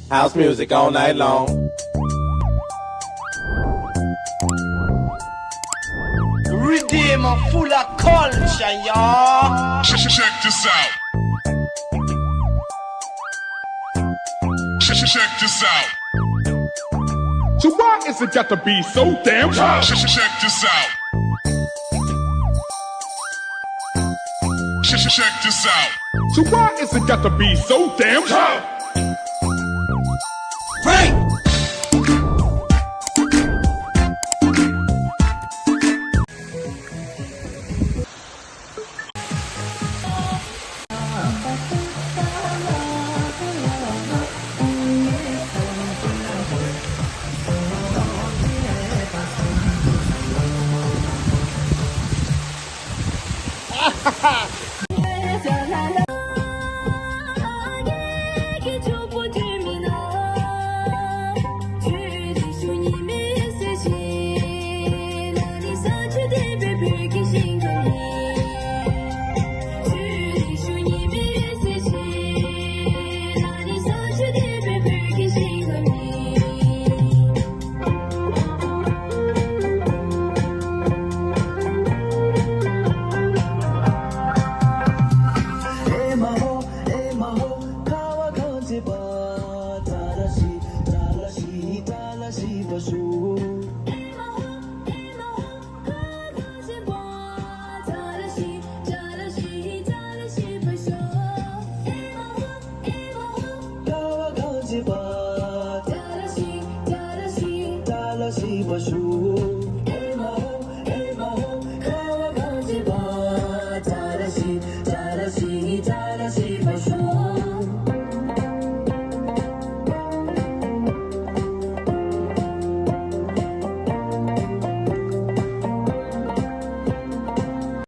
House music all night long. Redeemer full of culture, y'all. Check this out. Check this out. So why is it got to be so damn hard? Check this out. Check this out. So why is it got to be so damn hard?